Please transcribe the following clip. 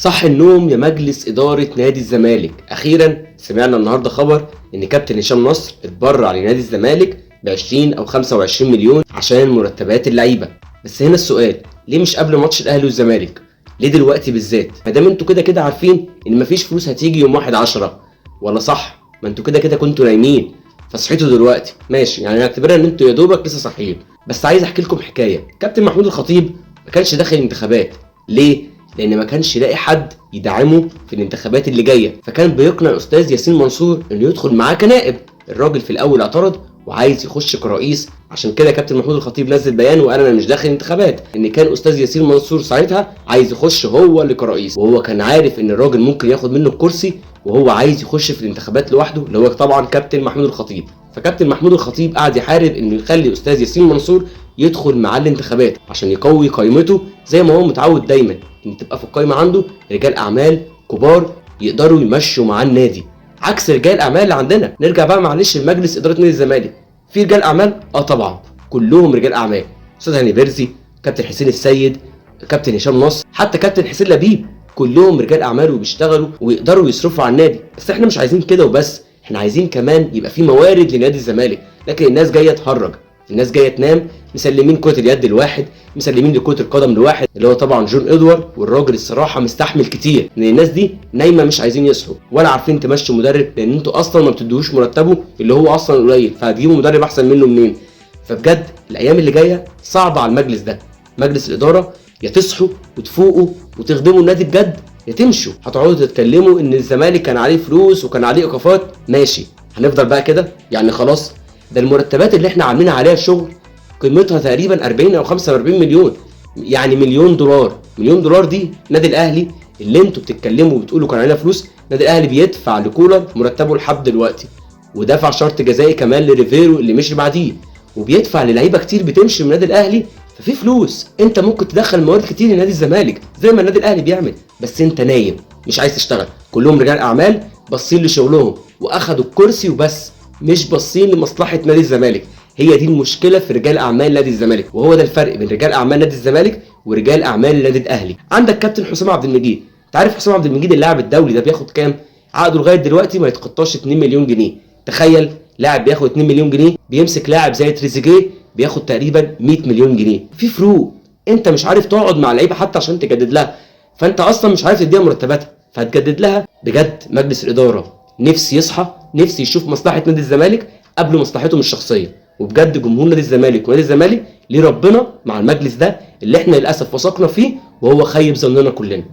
صح النوم يا مجلس إدارة نادي الزمالك. أخيرا سمعنا النهاردة خبر إن كابتن هشام نصر اتبرع لنادي الزمالك ب20 أو 25 مليون عشان مرتبات اللعيبة. بس هنا السؤال، ليه مش قبل ماتش الأهلي والزمالك؟ ليه دلوقتي بالذات؟ مادام انتوا كده كده عارفين إن مفيش فلوس هتيجي يوم 1/10، ولا صح؟ ما انتوا كده كده كنتوا نايمين فصحيتوا دلوقتي، ماشي، يعني نعتبرها ان انتوا يا دوبك لسه صاحيين. بس عايز احكي لكم حكايه. كابتن محمود الخطيب ما كانش داخل انتخابات. ليه؟ لان ما كانش لاقي حد يدعمه في الانتخابات اللي جايه، فكان بيقنع الاستاذ ياسين منصور انه يدخل معاه كنائب. الراجل في الاول اعترض وعايز يخش كرئيس، عشان كده كابتن محمود الخطيب نزل بيان وقال انا مش داخل انتخابات، ان كان استاذ ياسين منصور ساعتها عايز يخش هو اللي كرئيس، وهو كان عارف ان الراجل ممكن ياخد منه الكرسي، وهو عايز يخش في الانتخابات لوحده، اللي هو طبعا كابتن محمود الخطيب. فكابتن محمود الخطيب قعد يحارب انه يخلي استاذ ياسين منصور يدخل معاه الانتخابات عشان يقوي قائمته، زي ما هو متعود دايما ان تبقى في القائمه عنده رجال اعمال كبار يقدروا يمشوا معاه النادي، عكس رجال الاعمال اللي عندنا. نرجع بقى معلش لمجلس اداره نادي الزمالك. في رجال اعمال؟ طبعا كلهم رجال اعمال. استاذ هاني بيرزي، كابتن حسين السيد، كابتن هشام نصر، حتى كابتن حسين لبيب، كلهم رجال اعمال وبيشتغلوا ويقدروا يصرفوا على النادي. بس احنا مش عايزين كده وبس، احنا عايزين كمان يبقى في موارد لنادي الزمالك. لكن الناس جايه تهرج، الناس جايه تنام، مسلمين كره اليد لواحد، مسلمين لكره القدم لواحد اللي هو طبعا جون ادوارد. والراجل الصراحه مستحمل كتير ان الناس دي نايمه مش عايزين يصحوا ولا عارفين تمشوا مدرب، لان انتوا اصلا ما بتدوهوش مرتبه اللي هو اصلا قليل، فهتجيبوا مدرب احسن منه منين؟ فبجد الايام اللي جايه صعبه على المجلس ده، مجلس الاداره. يا تصحوا وتفوقوا وتخدموا النادي بجد، يا تمشوا هتقعدوا تتكلموا ان الزمالك كان عليه فلوس وكان عليه ايقافات. ماشي، هنفضل بقى كده يعني؟ خلاص، ده المرتبات اللي احنا عاملين عليها الشغل قيمتها تقريبا 40 او 45 مليون، يعني مليون دولار. مليون دولار دي نادي الاهلي اللي انتوا بتتكلموا وبتقولوا كان علينا فلوس، نادي الاهلي بيدفع لكولر مرتبه لحد دلوقتي، ودفع شرط جزائي كمان لريفيرو اللي مشي بعديه، وبيدفع للعيبه كتير بتمشي من نادي الاهلي. ففي فلوس، انت ممكن تدخل موارد كتير لنادي الزمالك زي ما النادي الاهلي بيعمل، بس انت نايم مش عايز تشتغل. كلهم رجال اعمال باصين لشغلهم واخدوا الكرسي وبس، مش باصين لمصلحه نادي الزمالك. هي دي المشكله في رجال اعمال نادي الزمالك، وهو ده الفرق بين رجال اعمال نادي الزمالك ورجال اعمال النادي الاهلي. عندك كابتن حسام عبد المجيد، انت عارف حسام عبد المجيد اللاعب الدولي ده بياخد كام؟ عقده لغايه دلوقتي ما يتخطاش 2 مليون جنيه. تخيل لاعب بياخد 2 مليون جنيه بيمسك لاعب زي تريزيجيه بياخد تقريبا 100 مليون جنيه. في فروق، انت مش عارف تقعد مع لعيبه حتى عشان تجدد لها، فانت اصلا مش عارف تديها مرتباتها فهتجدد لها. بجد مجلس الاداره نفسي يصحى، نفسي يشوف مصلحه نادي الزمالك قبل مصلحتهم الشخصيه. وبجد جمهور نادي الزمالك ونادي الزمالك ليه ربنا مع المجلس ده اللي احنا للاسف وثقنا فيه وهو خيب ظننا كلنا.